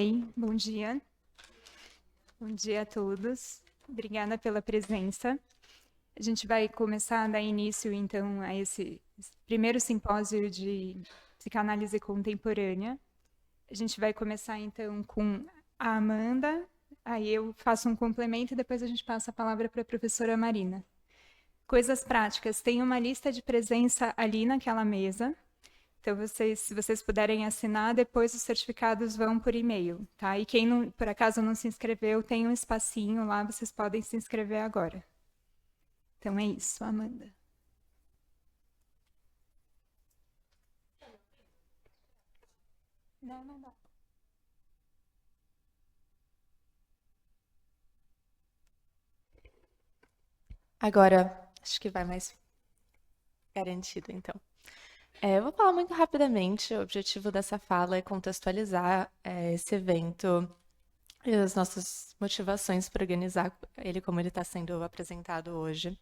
Oi, bom dia. Bom dia a todos. Obrigada pela presença. A gente vai começar a dar início, então, a esse primeiro simpósio de psicanálise contemporânea. A gente vai começar, então, com a Amanda, aí eu faço um complemento e depois a gente passa a palavra para a professora Marina. Coisas práticas. Tem uma lista de presença ali naquela mesa. Então, se vocês puderem assinar, depois os certificados vão por e-mail, tá? E quem não, por acaso não se inscreveu, tem um espacinho lá, vocês podem se inscrever agora. Então é isso, Amanda. Não, não dá. Agora, acho que vai mais garantido, então. Eu vou falar muito rapidamente. O objetivo dessa fala é contextualizar esse evento e as nossas motivações para organizar ele como ele está sendo apresentado hoje.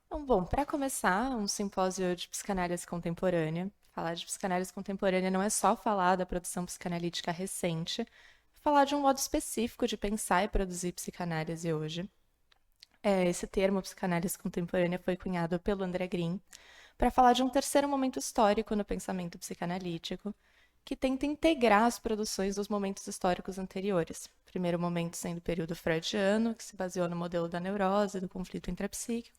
Então, bom, para começar, um simpósio de psicanálise contemporânea. Falar de psicanálise contemporânea não é só falar da produção psicanalítica recente, é falar de um modo específico de pensar e produzir psicanálise hoje. Esse termo, psicanálise contemporânea, foi cunhado pelo André Green para falar de um terceiro momento histórico no pensamento psicanalítico, que tenta integrar as produções dos momentos históricos anteriores. O primeiro momento sendo o período freudiano, que se baseou no modelo da neurose, do conflito intrapsíquico.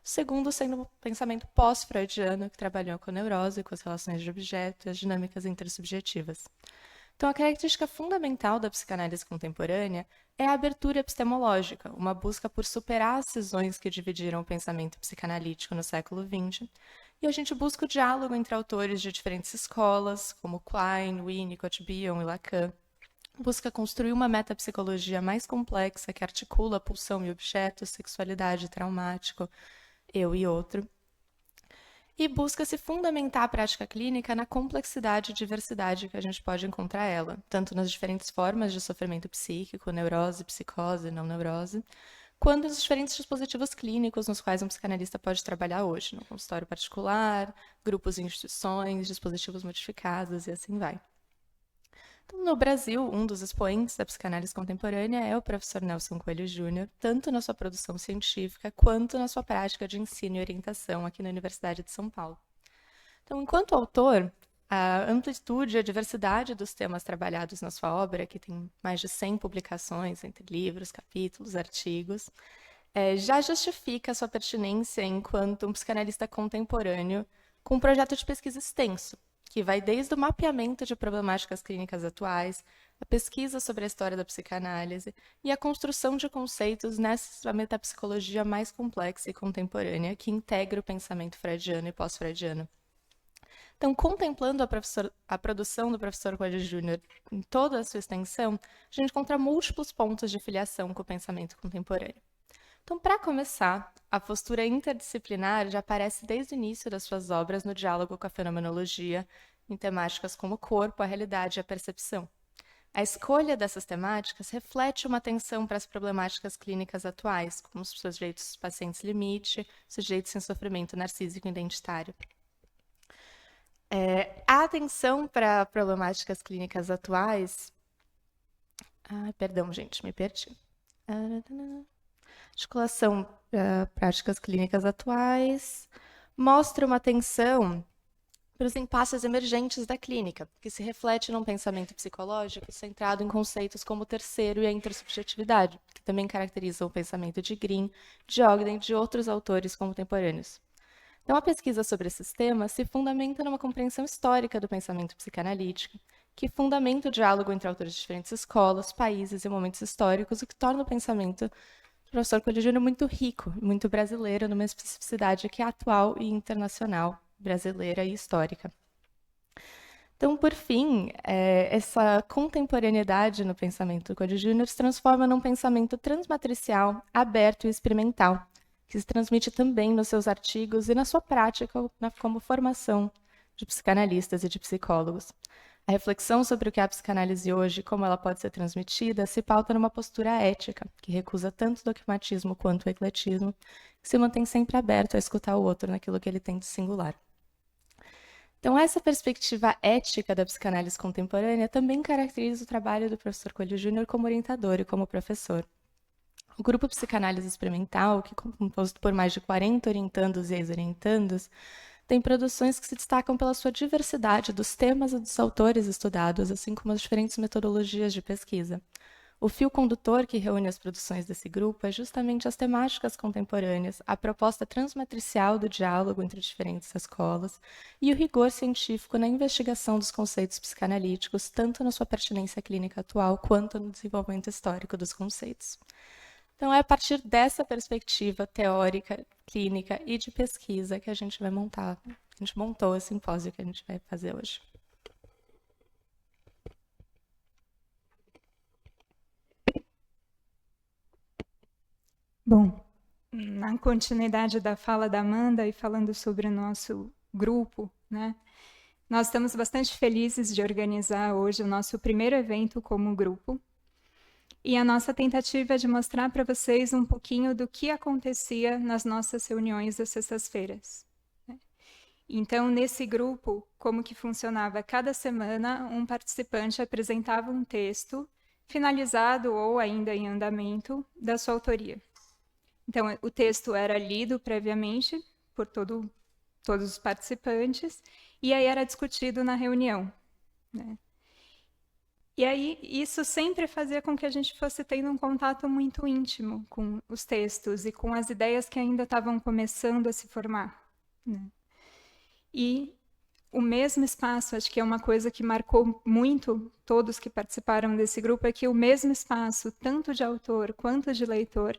O segundo sendo o pensamento pós-freudiano, que trabalhou com a neurose, com as relações de objeto e as dinâmicas intersubjetivas. Então, a característica fundamental da psicanálise contemporânea é a abertura epistemológica, uma busca por superar as cisões que dividiram o pensamento psicanalítico no século XX. E a gente busca o diálogo entre autores de diferentes escolas, como Klein, Winnicott, Bion e Lacan. Busca construir uma metapsicologia mais complexa que articula pulsão e objeto, sexualidade, traumático, eu e outro, e busca se fundamentar a prática clínica na complexidade e diversidade que a gente pode encontrar ela, tanto nas diferentes formas de sofrimento psíquico, neurose, psicose, não neurose, quanto nos diferentes dispositivos clínicos nos quais um psicanalista pode trabalhar hoje, no consultório particular, grupos e instituições, dispositivos modificados e assim vai. Então, no Brasil, um dos expoentes da psicanálise contemporânea é o professor Nelson Coelho Júnior, tanto na sua produção científica quanto na sua prática de ensino e orientação aqui na Universidade de São Paulo. Então, enquanto autor, a amplitude e a diversidade dos temas trabalhados na sua obra, que tem mais de 100 publicações entre livros, capítulos, artigos, já justifica a sua pertinência enquanto um psicanalista contemporâneo com um projeto de pesquisa extenso, que vai desde o mapeamento de problemáticas clínicas atuais, a pesquisa sobre a história da psicanálise e a construção de conceitos nessa metapsicologia mais complexa e contemporânea que integra o pensamento freudiano e pós-freudiano. Então, contemplando a produção do professor Coelho Júnior em toda a sua extensão, a gente encontra múltiplos pontos de filiação com o pensamento contemporâneo. Então, para começar, a postura interdisciplinar já aparece desde o início das suas obras no diálogo com a fenomenologia, em temáticas como o corpo, a realidade e a percepção. A escolha dessas temáticas reflete uma atenção para as problemáticas clínicas atuais, como os sujeitos pacientes limite, sujeitos em sofrimento narcísico identitário. A atenção para problemáticas clínicas atuais... perdão, gente, me perdi. Articulação para práticas clínicas atuais mostra uma atenção para os impasses emergentes da clínica, que se reflete num pensamento psicológico centrado em conceitos como o terceiro e a intersubjetividade, que também caracterizam o pensamento de Green, de Ogden e de outros autores contemporâneos. Então, a pesquisa sobre esses temas se fundamenta numa compreensão histórica do pensamento psicanalítico, que fundamenta o diálogo entre autores de diferentes escolas, países e momentos históricos, o que torna o pensamento do professor Coelho Júnior muito rico, muito brasileiro, numa especificidade que é atual e internacional, brasileira e histórica. Então, por fim, essa contemporaneidade no pensamento do Coelho Júnior se transforma num pensamento transmatricial, aberto e experimental, que se transmite também nos seus artigos e na sua prática como formação de psicanalistas e de psicólogos. A reflexão sobre o que é a psicanálise hoje e como ela pode ser transmitida se pauta numa postura ética, que recusa tanto o dogmatismo quanto o ecletismo, que se mantém sempre aberto a escutar o outro naquilo que ele tem de singular. Então, essa perspectiva ética da psicanálise contemporânea também caracteriza o trabalho do professor Coelho Júnior como orientador e como professor. O grupo Psicanálise Experimental, que é composto por mais de 40 orientandos e ex-orientandos, tem produções que se destacam pela sua diversidade dos temas e dos autores estudados, assim como as diferentes metodologias de pesquisa. O fio condutor que reúne as produções desse grupo é justamente as temáticas contemporâneas, a proposta transmatricial do diálogo entre diferentes escolas e o rigor científico na investigação dos conceitos psicanalíticos, tanto na sua pertinência clínica atual quanto no desenvolvimento histórico dos conceitos. Então, é a partir dessa perspectiva teórica, clínica e de pesquisa que a gente vai montar. A gente montou o simpósio que a gente vai fazer hoje. Bom, na continuidade da fala da Amanda e falando sobre o nosso grupo, né? Nós estamos bastante felizes de organizar hoje o nosso primeiro evento como grupo. E a nossa tentativa é de mostrar para vocês um pouquinho do que acontecia nas nossas reuniões das sextas-feiras. Então, nesse grupo, como que funcionava? Cada semana, um participante apresentava um texto finalizado ou ainda em andamento da sua autoria. Então, o texto era lido previamente por todos os participantes e aí era discutido na reunião, né? E aí, isso sempre fazia com que a gente fosse tendo um contato muito íntimo com os textos e com as ideias que ainda estavam começando a se formar, né? E o mesmo espaço, acho que é uma coisa que marcou muito todos que participaram desse grupo, é que o mesmo espaço, tanto de autor quanto de leitor,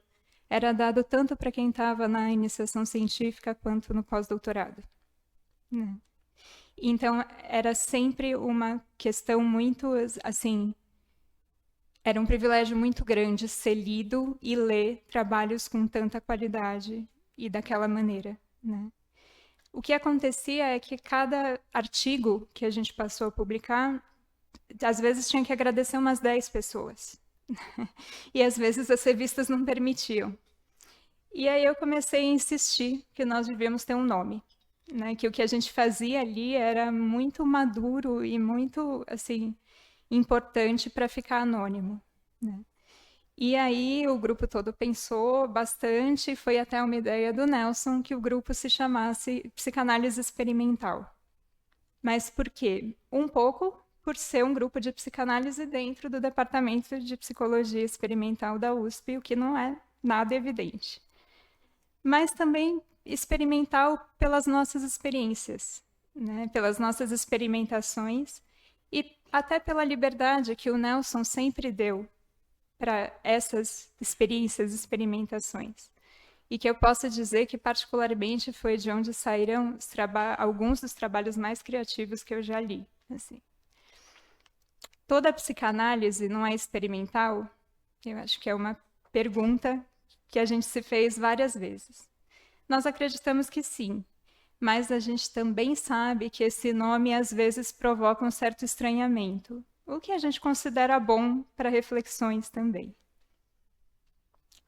era dado tanto para quem estava na iniciação científica quanto no pós-doutorado, né? Então, era sempre uma questão muito, assim, era um privilégio muito grande ser lido e ler trabalhos com tanta qualidade e daquela maneira, né? O que acontecia é que cada artigo que a gente passou a publicar, às vezes tinha que agradecer umas 10 pessoas. E às vezes as revistas não permitiam. E aí eu comecei a insistir que nós devíamos ter um nome, né? Que o que a gente fazia ali era muito maduro e muito, assim, importante para ficar anônimo, né? E aí o grupo todo pensou bastante, foi até uma ideia do Nelson que o grupo se chamasse Psicanálise Experimental. Mas por quê? Um pouco por ser um grupo de psicanálise dentro do Departamento de Psicologia Experimental da USP, o que não é nada evidente. Mas também experimental pelas nossas experiências, né? Pelas nossas experimentações e até pela liberdade que o Nelson sempre deu para essas experiências, experimentações. E que eu posso dizer que, particularmente, foi de onde saíram alguns dos trabalhos mais criativos que eu já li. Assim. Toda a psicanálise não é experimental? Eu acho que é uma pergunta que a gente se fez várias vezes. Nós acreditamos que sim, mas a gente também sabe que esse nome às vezes provoca um certo estranhamento, o que a gente considera bom para reflexões também.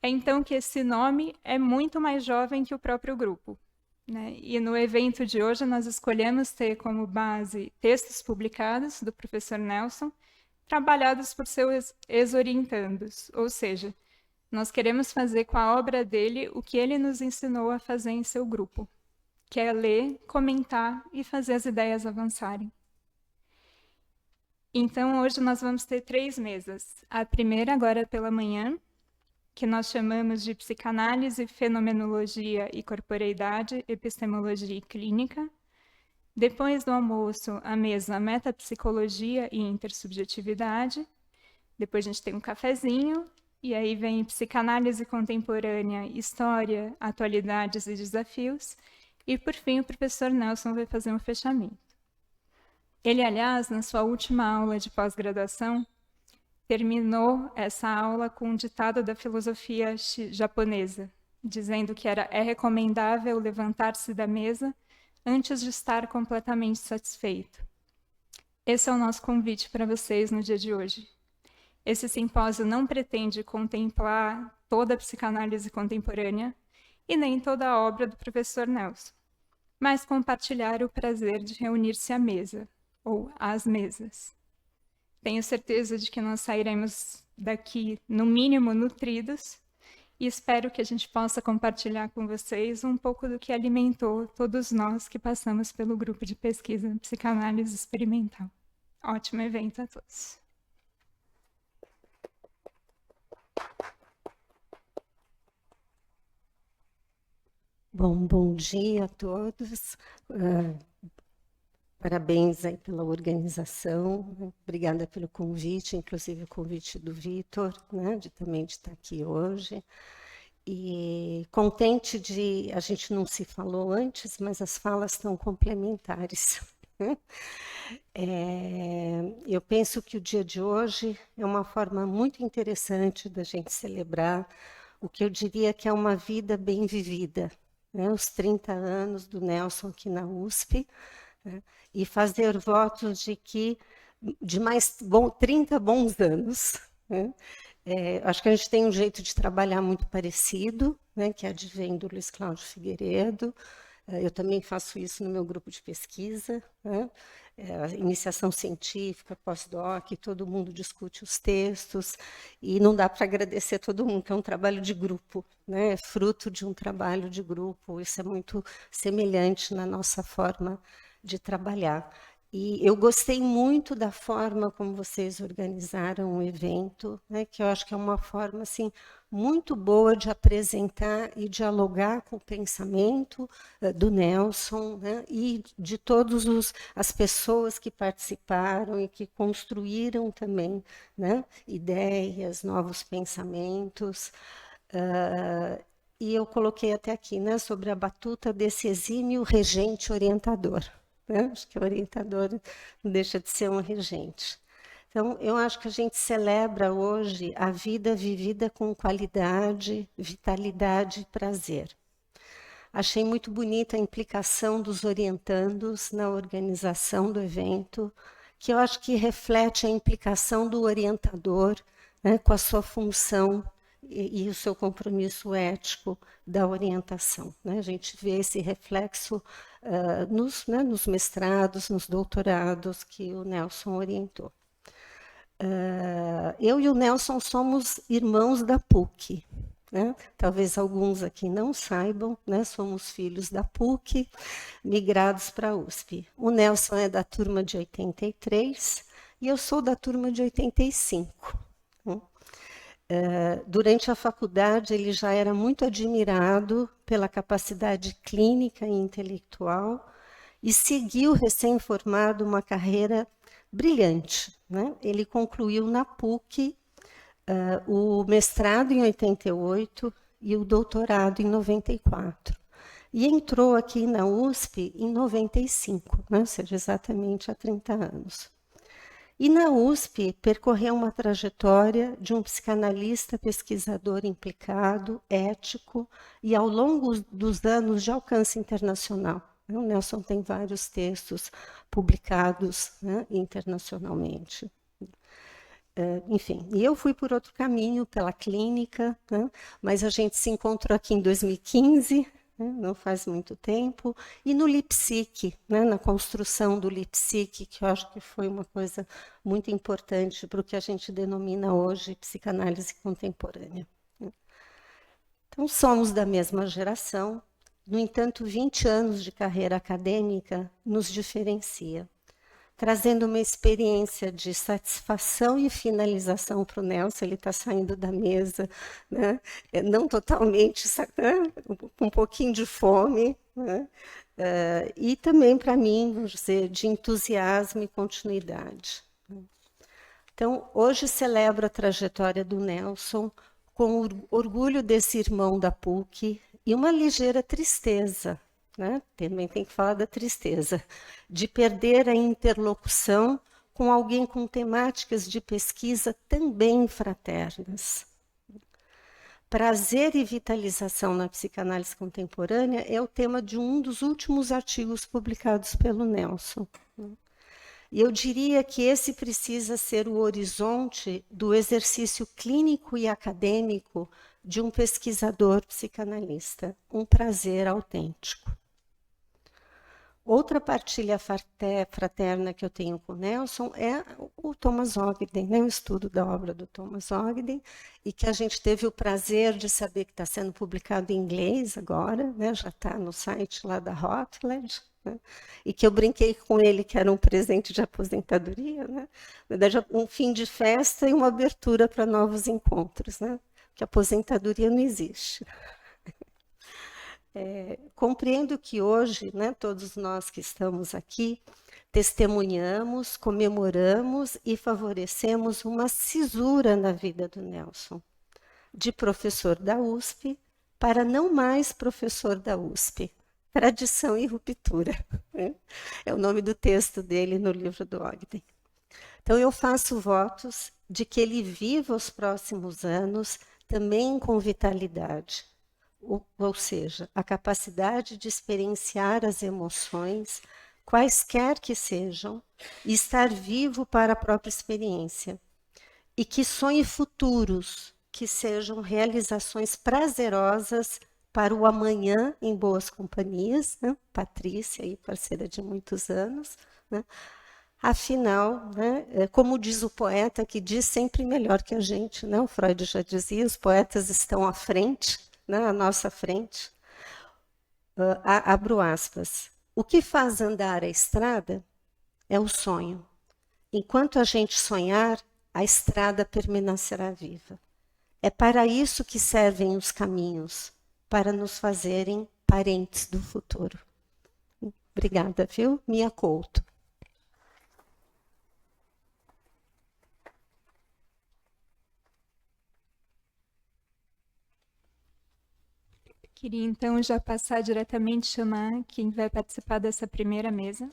É então que esse nome é muito mais jovem que o próprio grupo, né? E no evento de hoje nós escolhemos ter como base textos publicados do professor Nelson, trabalhados por seus ex-orientandos, ou seja, nós queremos fazer com a obra dele o que ele nos ensinou a fazer em seu grupo, que é ler, comentar e fazer as ideias avançarem. Então, hoje nós vamos ter 3 mesas. A primeira, agora pela manhã, que nós chamamos de Psicanálise, Fenomenologia e Corporeidade, Epistemologia e Clínica. Depois do almoço, a mesa Metapsicologia e Intersubjetividade. Depois a gente tem um cafezinho, e aí vem Psicanálise Contemporânea, História, Atualidades e Desafios. E, por fim, o professor Nelson vai fazer um fechamento. Ele, aliás, na sua última aula de pós-graduação, terminou essa aula com um ditado da filosofia japonesa, dizendo que é recomendável levantar-se da mesa antes de estar completamente satisfeito. Esse é o nosso convite para vocês no dia de hoje. Esse simpósio não pretende contemplar toda a psicanálise contemporânea e nem toda a obra do professor Nelson. mas compartilhar o prazer de reunir-se à mesa, ou às mesas. Tenho certeza de que nós sairemos daqui, no mínimo, nutridos, e espero que a gente possa compartilhar com vocês um pouco do que alimentou todos nós que passamos pelo grupo de pesquisa em psicanálise experimental. Ótimo evento a todos. Bom dia a todos. Parabéns aí pela organização. Obrigada pelo convite, inclusive o convite do Vitor, né, de estar aqui hoje. E contente de... A gente não se falou antes, mas as falas estão complementares. Eu penso que o dia de hoje é uma forma muito interessante da gente celebrar o que eu diria que é uma vida bem vivida, né? Os 30 anos do Nelson aqui na USP, né? E fazer votos de mais 30 bons anos, né? Acho que a gente tem um jeito de trabalhar muito parecido, né? Que advém do Luiz Cláudio Figueiredo. Eu também faço isso no meu grupo de pesquisa, né? Iniciação científica, pós-doc, todo mundo discute os textos, e não dá para agradecer todo mundo, que é um trabalho de grupo, né? É fruto de um trabalho de grupo, isso é muito semelhante na nossa forma de trabalhar. E eu gostei muito da forma como vocês organizaram o evento, né? Que eu acho que é uma forma assim, muito boa de apresentar e dialogar com o pensamento do Nelson, né? E de todas as pessoas que participaram e que construíram também, né? Ideias, novos pensamentos. E eu coloquei até aqui, né? Sobre a batuta desse exímio regente orientador. Né? Acho que o orientador não deixa de ser um regente. Então, eu acho que a gente celebra hoje a vida vivida com qualidade, vitalidade e prazer. Achei muito bonita a implicação dos orientandos na organização do evento, que eu acho que reflete a implicação do orientador, né, com a sua função e o seu compromisso ético da orientação, né? A gente vê esse reflexo nos mestrados, nos doutorados que o Nelson orientou. Eu e o Nelson somos irmãos da PUC, né? Talvez alguns aqui não saibam, né? Somos filhos da PUC, migrados para a USP. O Nelson é da turma de 83 e eu sou da turma de 85. Né? Durante a faculdade, ele já era muito admirado pela capacidade clínica e intelectual e seguiu, recém-formado, uma carreira brilhante, né? Ele concluiu na PUC o mestrado em 88 e o doutorado em 94. E entrou aqui na USP em 95, né? Ou seja, exatamente há 30 anos. E na USP percorreu uma trajetória de um psicanalista pesquisador implicado, ético e ao longo dos anos de alcance internacional. O Nelson tem vários textos publicados, né, internacionalmente. Enfim, e eu fui por outro caminho, pela clínica, né, mas a gente se encontrou aqui em 2015, não faz muito tempo, e no Lipsic, né, na construção do Lipsic, que eu acho que foi uma coisa muito importante para o que a gente denomina hoje psicanálise contemporânea. Então, somos da mesma geração, no entanto, 20 anos de carreira acadêmica nos diferencia, trazendo uma experiência de satisfação e finalização para o Nelson. Ele está saindo da mesa, né? Não totalmente, com um pouquinho de fome, né? E também para mim, vamos dizer, de entusiasmo e continuidade. Então, hoje celebro a trajetória do Nelson com orgulho desse irmão da PUC e uma ligeira tristeza, né? Também tem que falar da tristeza, de perder a interlocução com alguém com temáticas de pesquisa também fraternas. Prazer e vitalização na psicanálise contemporânea é o tema de um dos últimos artigos publicados pelo Nelson. E eu diria que esse precisa ser o horizonte do exercício clínico e acadêmico de um pesquisador psicanalista, um prazer autêntico. Outra partilha fraterna que eu tenho com o Nelson é o Thomas Ogden, né? O estudo da obra do Thomas Ogden, e que a gente teve o prazer de saber que está sendo publicado em inglês agora, né? Já está no site lá da Routledge, né? E que eu brinquei com ele que era um presente de aposentadoria, né? Na verdade, um fim de festa e uma abertura para novos encontros, né? Porque aposentadoria não existe. Compreendo que hoje, né, todos nós que estamos aqui, testemunhamos, comemoramos e favorecemos uma cisura na vida do Nelson, de professor da USP para não mais professor da USP. Tradição e ruptura, né? É o nome do texto dele no livro do Ogden. Então, eu faço votos de que ele viva os próximos anos também com vitalidade, ou seja, a capacidade de experienciar as emoções, quaisquer que sejam, e estar vivo para a própria experiência. E que sonhe futuros, que sejam realizações prazerosas para o amanhã em boas companhias, né? Patrícia, aí, parceira de muitos anos, né? Afinal, né, como diz o poeta, que diz sempre melhor que a gente, né? O Freud já dizia, os poetas estão à frente, né, à nossa frente. Abro aspas. O que faz andar a estrada é o sonho. Enquanto a gente sonhar, a estrada permanecerá viva. É para isso que servem os caminhos, para nos fazerem parentes do futuro. Obrigada, viu? Mia Couto. Queria então já passar diretamente chamar quem vai participar dessa primeira mesa.